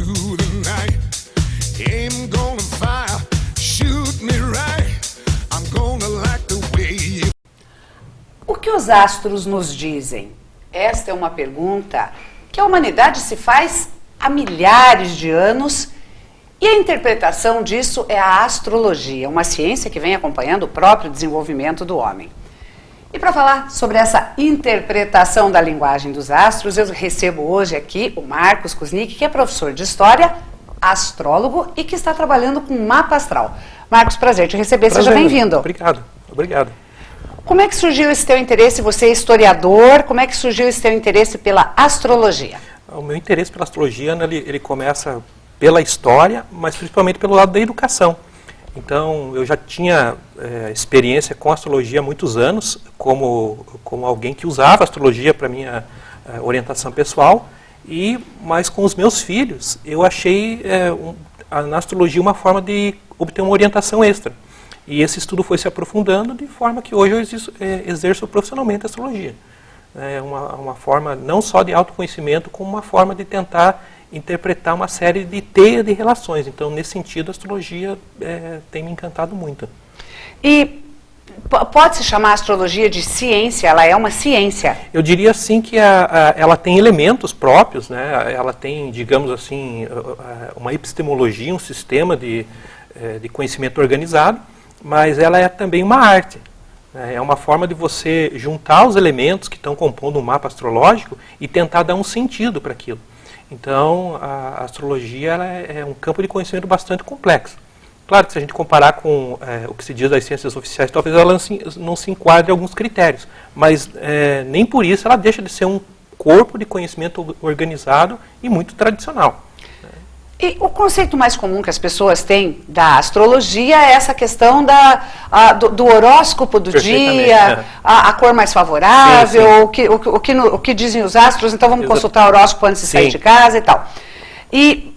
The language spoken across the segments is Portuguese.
through the night. Aim gonna fire, shoot me right. I'm gonna like the way you... O que os astros nos dizem? Esta é uma pergunta que a humanidade se faz há milhares de anos e a interpretação disso é a astrologia, uma ciência que vem acompanhando o próprio desenvolvimento do homem. E para falar sobre essa interpretação da linguagem dos astros, eu recebo hoje aqui o Marcos Kuznick, que é professor de História, astrólogo e que está trabalhando com mapa astral. Marcos, prazer te receber, seja bem-vindo. Obrigado. Como é que surgiu esse teu interesse? Você é historiador, como é que surgiu esse teu interesse pela astrologia? O meu interesse pela astrologia, ele começa pela história, mas principalmente pelo lado da educação. Então, eu já tinha experiência com astrologia há muitos anos, como alguém que usava astrologia para minha orientação pessoal, mas com os meus filhos, eu achei na astrologia uma forma de obter uma orientação extra. E esse estudo foi se aprofundando de forma que hoje eu exerço profissionalmente a astrologia. É uma forma não só de autoconhecimento, como uma forma de tentar interpretar uma série de teias de relações. Então, nesse sentido, a astrologia tem me encantado muito. E pode-se chamar a astrologia de ciência? Ela é uma ciência? Eu diria assim que ela tem elementos próprios, né? Ela tem, digamos assim, uma epistemologia, um sistema de conhecimento organizado, mas ela é também uma arte. É uma forma de você juntar os elementos que estão compondo um mapa astrológico e tentar dar um sentido para aquilo. Então, a astrologia ela é um campo de conhecimento bastante complexo. Claro que se a gente comparar com o que se diz das ciências oficiais, talvez ela não se enquadre em alguns critérios, mas nem por isso ela deixa de ser um corpo de conhecimento organizado e muito tradicional. E o conceito mais comum que as pessoas têm da astrologia é essa questão do horóscopo do dia, a cor mais favorável, sim. O que dizem os astros, então vamos consultar o horóscopo antes de sair de casa e tal. E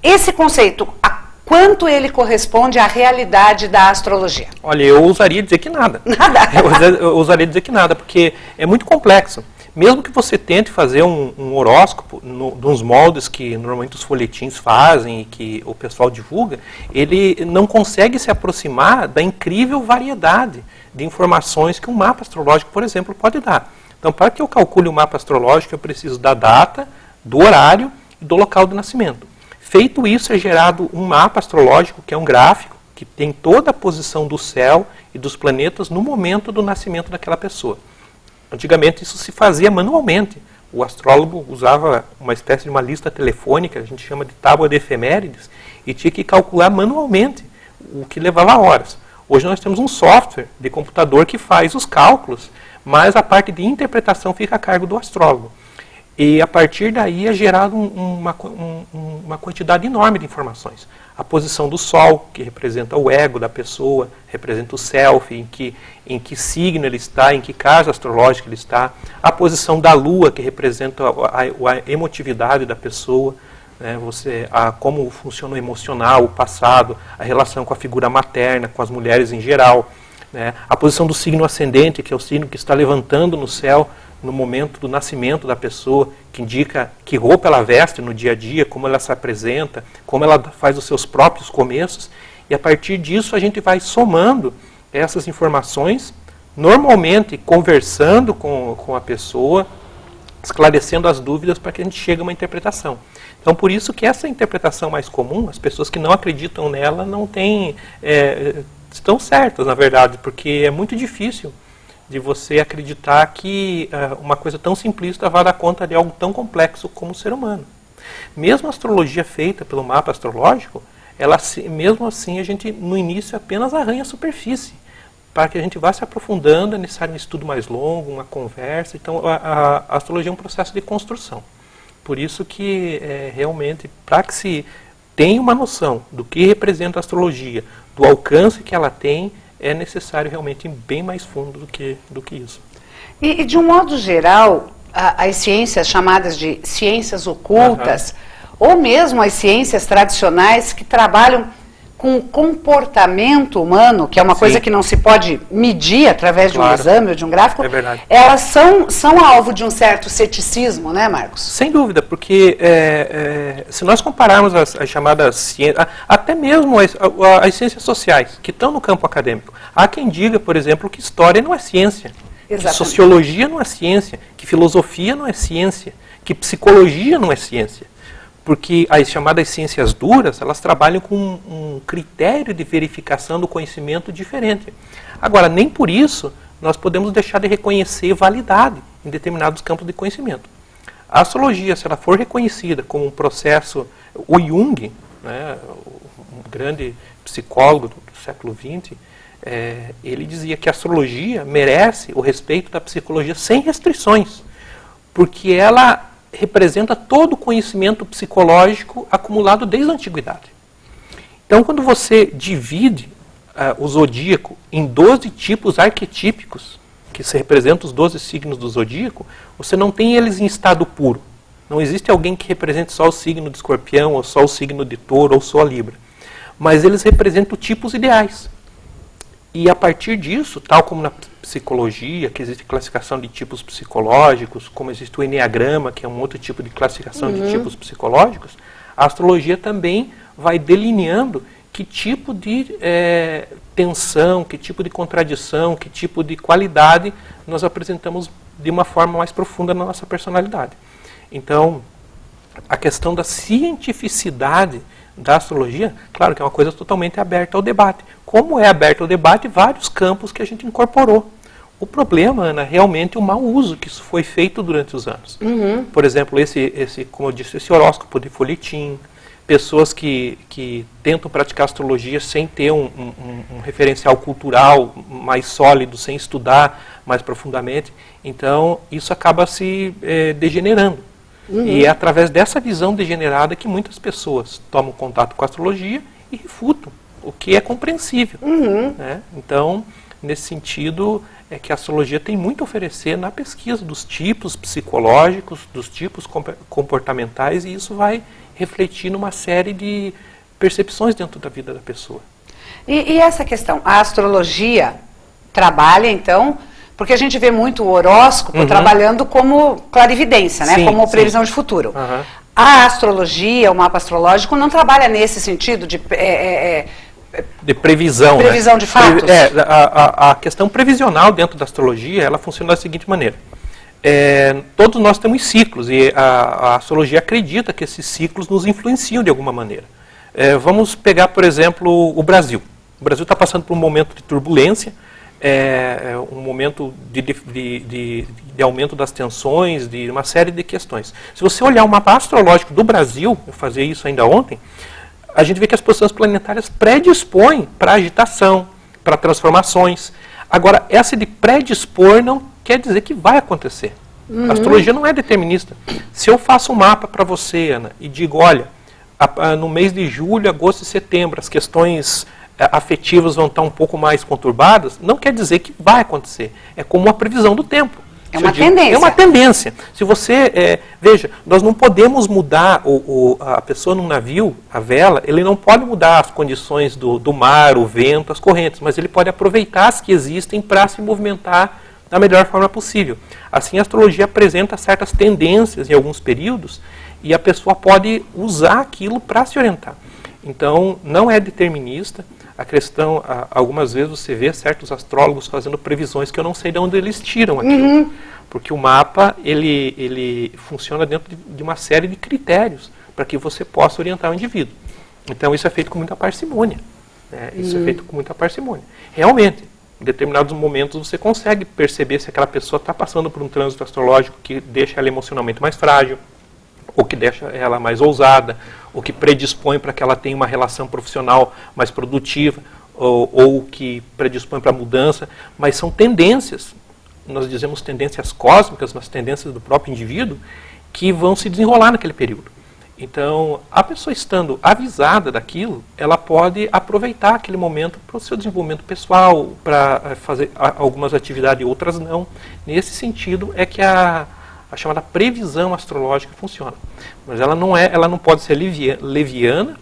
esse conceito, a quanto ele corresponde à realidade da astrologia? Olha, eu ousaria dizer que nada. Nada? Eu ousaria dizer que nada, porque é muito complexo. Mesmo que você tente fazer um horóscopo nos moldes que normalmente os folhetins fazem e que o pessoal divulga, ele não consegue se aproximar da incrível variedade de informações que um mapa astrológico, por exemplo, pode dar. Então, para que eu calcule um mapa astrológico, eu preciso da data, do horário e do local do nascimento. Feito isso, é gerado um mapa astrológico, que é um gráfico, que tem toda a posição do céu e dos planetas no momento do nascimento daquela pessoa. Antigamente isso se fazia manualmente. O astrólogo usava uma espécie de uma lista telefônica, a gente chama de tábua de efemérides, e tinha que calcular manualmente, o que levava horas. Hoje nós temos um software de computador que faz os cálculos, mas a parte de interpretação fica a cargo do astrólogo. E a partir daí é gerado uma quantidade enorme de informações. A posição do Sol, que representa o ego da pessoa, representa o self, em que signo ele está, em que casa astrológica ele está. A posição da Lua, que representa a emotividade da pessoa, né, como funciona o emocional, o passado, a relação com a figura materna, com as mulheres em geral. Né, a posição do signo ascendente, que é o signo que está levantando no céu, no momento do nascimento da pessoa, que indica que roupa ela veste no dia a dia, como ela se apresenta, como ela faz os seus próprios começos, e a partir disso a gente vai somando essas informações, normalmente conversando com a pessoa, esclarecendo as dúvidas para que a gente chegue a uma interpretação. Então, por isso que essa interpretação mais comum, as pessoas que não acreditam nela não têm, estão certas, na verdade, porque é muito difícil de você acreditar que uma coisa tão simplista vai dar conta de algo tão complexo como o ser humano. Mesmo a astrologia feita pelo mapa astrológico, mesmo assim a gente no início apenas arranha a superfície. Para que a gente vá se aprofundando é necessário um estudo mais longo, uma conversa. Então a astrologia é um processo de construção. Por isso que realmente, para que se tenha uma noção do que representa a astrologia, do alcance que ela tem, é necessário realmente ir bem mais fundo do que isso. E de um modo geral, as ciências chamadas de ciências ocultas, ou mesmo as ciências tradicionais que trabalham com o comportamento humano, que é uma coisa que não se pode medir através de um exame ou de um gráfico, é verdade. Elas são alvo de um certo ceticismo, né, Marcos? Sem dúvida, porque se nós compararmos as chamadas ciências, até mesmo as ciências sociais, que estão no campo acadêmico, há quem diga, por exemplo, que história não é ciência, que sociologia não é ciência, que filosofia não é ciência, que psicologia não é ciência. Porque as chamadas ciências duras, elas trabalham com um critério de verificação do conhecimento diferente. Agora, nem por isso nós podemos deixar de reconhecer validade em determinados campos de conhecimento. A astrologia, se ela for reconhecida como um processo... O Jung, né, um grande psicólogo do século XX, ele dizia que a astrologia merece o respeito da psicologia sem restrições, porque ela representa todo o conhecimento psicológico acumulado desde a antiguidade. Então, quando você divide o zodíaco em 12 tipos arquetípicos, que se representam os 12 signos do zodíaco, você não tem eles em estado puro. Não existe alguém que represente só o signo de Escorpião, ou só o signo de Touro, ou só a Libra. Mas eles representam tipos ideais. E a partir disso, tal como na psicologia, que existe classificação de tipos psicológicos, como existe o eneagrama, que é um outro tipo de classificação de tipos psicológicos, a astrologia também vai delineando que tipo de tensão, que tipo de contradição, que tipo de qualidade nós apresentamos de uma forma mais profunda na nossa personalidade. Então, a questão da cientificidade da astrologia, claro que é uma coisa totalmente aberta ao debate. Como é aberto ao debate, vários campos que a gente incorporou. O problema, Ana, realmente é o mau uso que isso foi feito durante os anos. Por exemplo, como eu disse, esse horóscopo de folhetim, pessoas que tentam praticar astrologia sem ter um referencial cultural mais sólido, sem estudar mais profundamente. Então, isso acaba se degenerando. E é através dessa visão degenerada que muitas pessoas tomam contato com a astrologia e refutam, o que é compreensível. Né? Então, nesse sentido, é que a astrologia tem muito a oferecer na pesquisa dos tipos psicológicos, dos tipos comportamentais, e isso vai refletir numa série de percepções dentro da vida da pessoa. E essa questão, a astrologia trabalha, então... Porque a gente vê muito o horóscopo trabalhando como clarividência, né? Como previsão de futuro. A astrologia, o mapa astrológico, não trabalha nesse sentido de previsão, né? De fatos? A questão previsional dentro da astrologia, ela funciona da seguinte maneira. Todos nós temos ciclos e a astrologia acredita que esses ciclos nos influenciam de alguma maneira. Vamos pegar, por exemplo, o Brasil. O Brasil está passando por um momento de turbulência, um momento de aumento das tensões, de uma série de questões. Se você olhar o mapa astrológico do Brasil, eu fazia isso ainda ontem, a gente vê que as posições planetárias predispõem para agitação, para transformações. Agora, essa de predispor não quer dizer que vai acontecer. A astrologia não é determinista. Se eu faço um mapa para você, Ana, e digo, olha, no mês de julho, agosto e setembro, as questões afetivas vão estar um pouco mais conturbadas, não quer dizer que vai acontecer. É como uma previsão do tempo. É uma tendência. É uma tendência. Se você, veja, nós não podemos mudar a pessoa num navio, a vela, ele não pode mudar as condições do mar, o vento, as correntes, mas ele pode aproveitar as que existem para se movimentar da melhor forma possível. Assim, a astrologia apresenta certas tendências em alguns períodos e a pessoa pode usar aquilo para se orientar. Então, não é determinista. A questão, algumas vezes você vê certos astrólogos fazendo previsões que eu não sei de onde eles tiram aquilo. Porque o mapa, ele funciona dentro de uma série de critérios para que você possa orientar o indivíduo. Então isso é feito com muita parcimônia. Né? Isso é feito com muita parcimônia. Realmente, em determinados momentos você consegue perceber se aquela pessoa está passando por um trânsito astrológico que deixa ela emocionalmente mais frágil, ou que deixa ela mais ousada, ou que predispõe para que ela tenha uma relação profissional mais produtiva, ou que predispõe para a mudança, mas são tendências, nós dizemos tendências cósmicas, mas tendências do próprio indivíduo, que vão se desenrolar naquele período. Então, a pessoa estando avisada daquilo, ela pode aproveitar aquele momento para o seu desenvolvimento pessoal, para fazer algumas atividades e outras não. Nesse sentido é que a chamada previsão astrológica funciona. Mas ela não pode ser leviana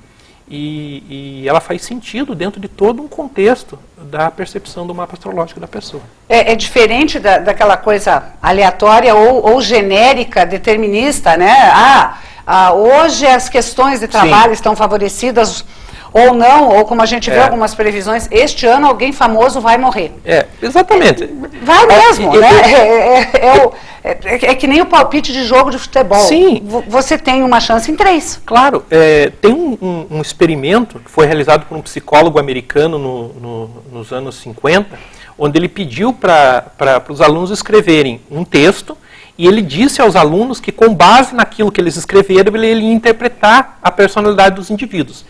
e ela faz sentido dentro de todo um contexto da percepção do mapa astrológico da pessoa. É diferente daquela coisa aleatória ou genérica, determinista, né? Hoje as questões de trabalho estão favorecidas ou não, ou como a gente vê algumas previsões, este ano alguém famoso vai morrer. Exatamente. Vai mesmo, né? É que nem o palpite de jogo de futebol. Sim. Você tem uma chance em 3. Claro, tem um experimento que foi realizado por um psicólogo americano nos anos 50, onde ele pediu para os alunos escreverem um texto, e ele disse aos alunos que, com base naquilo que eles escreveram, ele ia interpretar a personalidade dos indivíduos.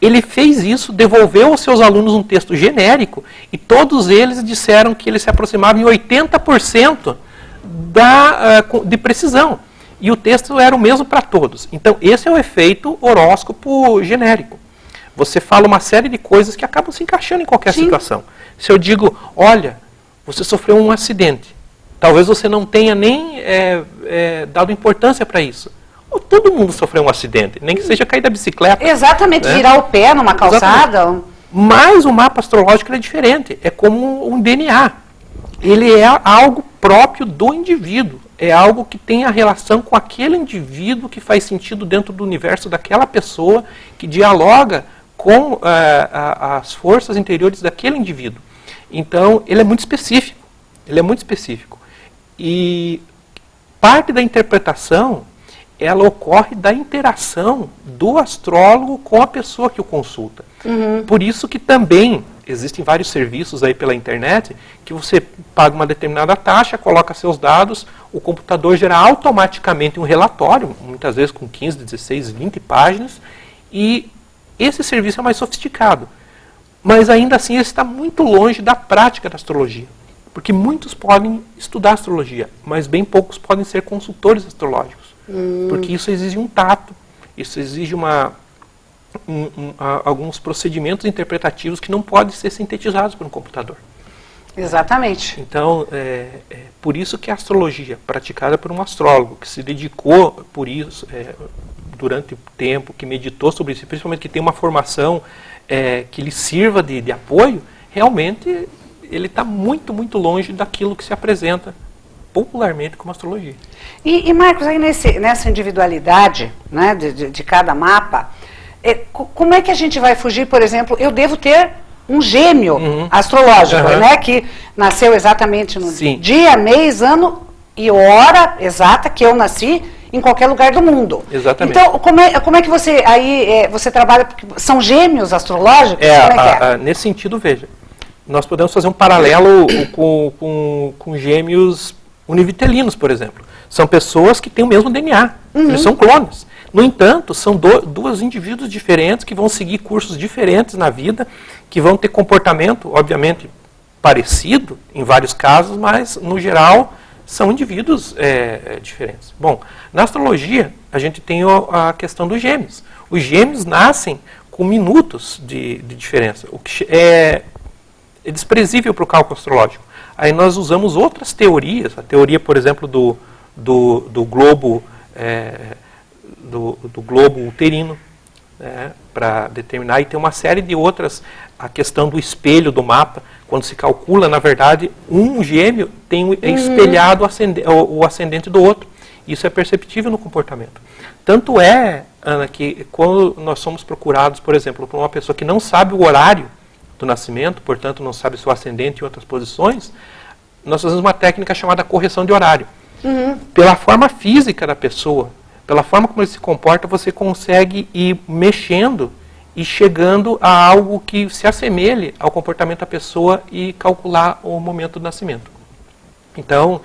Ele fez isso, devolveu aos seus alunos um texto genérico, e todos eles disseram que ele se aproximava em 80% de precisão. E o texto era o mesmo para todos. Então, esse é o efeito horóscopo genérico. Você fala uma série de coisas que acabam se encaixando em qualquer situação. Se eu digo, olha, você sofreu um acidente, talvez você não tenha nem dado importância para isso. Todo mundo sofreu um acidente, nem que seja cair da bicicleta. Exatamente, né? Virar o pé numa calçada. Exatamente. Mas o mapa astrológico é diferente, é como um DNA. Ele é algo próprio do indivíduo, é algo que tem a relação com aquele indivíduo, que faz sentido dentro do universo daquela pessoa, que dialoga com as forças interiores daquele indivíduo. Então, ele é muito específico. E parte da interpretação, ela ocorre da interação do astrólogo com a pessoa que o consulta. Por isso que também existem vários serviços aí pela internet, que você paga uma determinada taxa, coloca seus dados, o computador gera automaticamente um relatório, muitas vezes com 15, 16, 20 páginas, e esse serviço é mais sofisticado. Mas ainda assim ele está muito longe da prática da astrologia. Porque muitos podem estudar astrologia, mas bem poucos podem ser consultores astrológicos. Porque isso exige um tato, isso exige alguns procedimentos interpretativos que não podem ser sintetizados por um computador. Exatamente. Então, por isso que a astrologia, praticada por um astrólogo, que se dedicou por isso durante o tempo, que meditou sobre isso, principalmente que tem uma formação que lhe sirva de apoio, realmente ele está muito, muito longe daquilo que se apresenta popularmente como astrologia. E Marcos, aí nessa individualidade, né, de cada mapa, como é que a gente vai fugir, por exemplo, eu devo ter um gêmeo astrológico, né, que nasceu exatamente no dia, mês, ano e hora exata que eu nasci em qualquer lugar do mundo. Exatamente. Então, como é que você aí você trabalha, são gêmeos astrológicos? Nesse sentido, veja, nós podemos fazer um paralelo com gêmeos univitelinos, por exemplo. São pessoas que têm o mesmo DNA, eles são clones. No entanto, são dois indivíduos diferentes que vão seguir cursos diferentes na vida, que vão ter comportamento, obviamente, parecido em vários casos, mas, no geral, são indivíduos diferentes. Bom, na astrologia, a gente tem a questão dos gêmeos. Os gêmeos nascem com minutos de diferença, o que é desprezível para o cálculo astrológico. Aí nós usamos outras teorias, a teoria, por exemplo, do globo do globo uterino, para determinar, e tem uma série de outras, a questão do espelho do mapa, quando se calcula, na verdade, um gêmeo tem espelhado o ascendente do outro. Isso é perceptível no comportamento. Tanto é, Ana, que quando nós somos procurados, por exemplo, por uma pessoa que não sabe o horário do nascimento, portanto não sabe seu ascendente e outras posições, nós fazemos uma técnica chamada correção de horário. Pela forma física da pessoa, pela forma como ele se comporta, você consegue ir mexendo e chegando a algo que se assemelhe ao comportamento da pessoa e calcular o momento do nascimento. Então,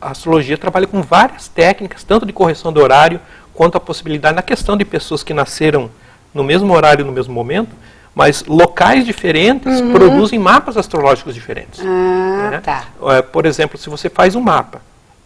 a astrologia trabalha com várias técnicas, tanto de correção de horário, quanto a possibilidade, na questão de pessoas que nasceram no mesmo horário e no mesmo momento, mas locais diferentes produzem mapas astrológicos diferentes. Tá. Por exemplo, se você faz um mapa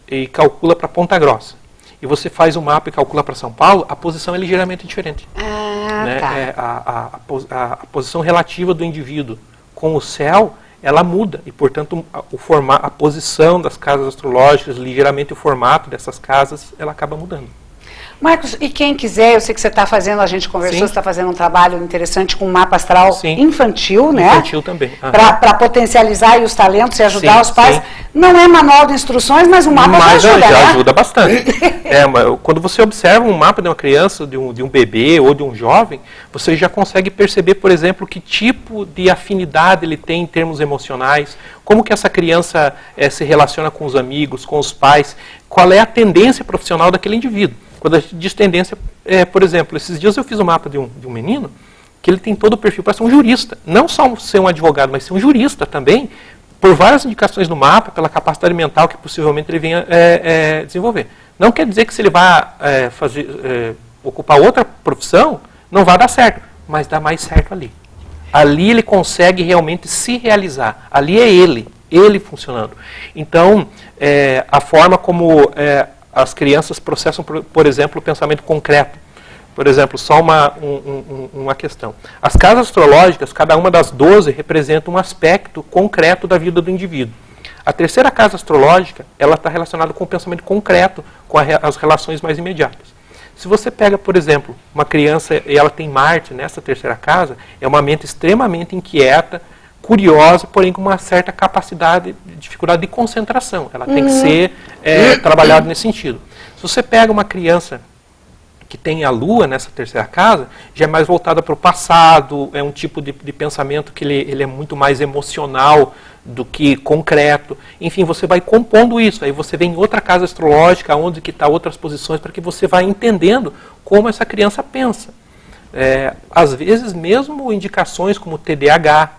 e calcula para Ponta Grossa, e você faz um mapa e calcula para São Paulo, a posição é ligeiramente diferente. Tá. A posição relativa do indivíduo com o céu, ela muda, e portanto a posição das casas astrológicas, ligeiramente o formato dessas casas, ela acaba mudando. Marcos, e quem quiser, eu sei que você está fazendo, a gente conversou, Sim. você está fazendo um trabalho interessante com mapa astral Sim. infantil, né? Infantil também. Aham. Para potencializar aí os talentos e ajudar Sim, os pais. sim. Não é manual de instruções, mas o mapa Mas já ajuda, já né? ajuda bastante. Mas quando você observa um mapa de uma criança, de um bebê ou de um jovem, você já consegue perceber, por exemplo, que tipo de afinidade ele tem em termos emocionais, como que essa criança se relaciona com os amigos, com os pais, qual é a tendência profissional daquele indivíduo. Quando a gente diz tendência, por exemplo, esses dias eu fiz um mapa de um menino que ele tem todo o perfil para ser um jurista. Não só ser um advogado, mas ser um jurista também, por várias indicações no mapa, pela capacidade mental que possivelmente ele venha desenvolver. Não quer dizer que se ele vai ocupar outra profissão, não vai dar certo, mas dá mais certo ali. Ali ele consegue realmente se realizar. Ali é ele funcionando. Então, a forma como as crianças processam, por exemplo, o pensamento concreto. Por exemplo, só uma questão. As casas astrológicas, cada uma das 12 representa um aspecto concreto da vida do indivíduo. A terceira casa astrológica, ela está relacionada com o pensamento concreto, com as relações mais imediatas. Se você pega, por exemplo, uma criança e ela tem Marte nessa terceira casa, é uma mente extremamente inquieta, curiosa, porém com uma certa capacidade, dificuldade de concentração. Ela tem que ser trabalhada nesse sentido. Se você pega uma criança que tem a Lua nessa terceira casa, já é mais voltada para o passado, é um tipo de pensamento que ele é muito mais emocional do que concreto. Enfim, você vai compondo isso, aí você vem em outra casa astrológica, onde que está outras posições, para que você vá entendendo como essa criança pensa. Às vezes, mesmo indicações como TDAH,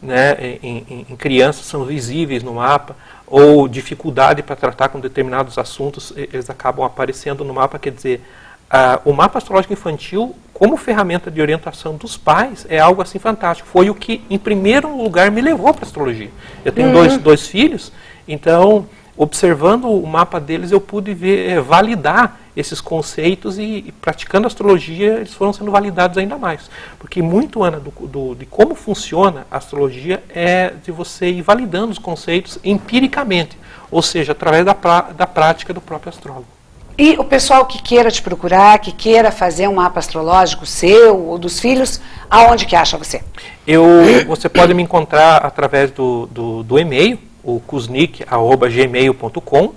né, em crianças são visíveis no mapa, ou dificuldade para tratar com determinados assuntos, eles acabam aparecendo no mapa, quer dizer, o mapa astrológico infantil, como ferramenta de orientação dos pais, é algo assim fantástico. Foi o que, em primeiro lugar, me levou para a astrologia. Eu tenho dois filhos, então, observando o mapa deles, eu pude validar esses conceitos e praticando astrologia, eles foram sendo validados ainda mais. Porque muito, Ana, de como funciona a astrologia é de você ir validando os conceitos empiricamente, ou seja, através da prática do próprio astrólogo. E o pessoal que queira te procurar, que queira fazer um mapa astrológico seu ou dos filhos, aonde que acha você? Você pode me encontrar através do e-mail, o kuznick@gmail.com.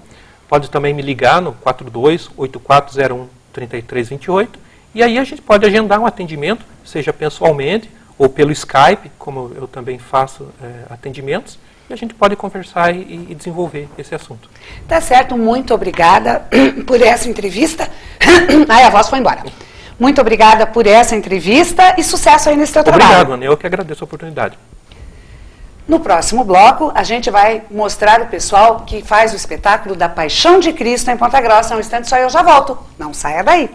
Pode também me ligar no 42-8401-3328. E aí a gente pode agendar um atendimento, seja pessoalmente ou pelo Skype, como eu também faço atendimentos. E a gente pode conversar e desenvolver esse assunto. Tá certo, muito obrigada por essa entrevista. Ai, a voz foi embora. Muito obrigada por essa entrevista e sucesso aí nesse teu trabalho. Obrigado, Ana. Eu que agradeço a oportunidade. No próximo bloco, a gente vai mostrar o pessoal que faz o espetáculo da Paixão de Cristo em Ponta Grossa. Um instante só, eu já volto. Não saia daí.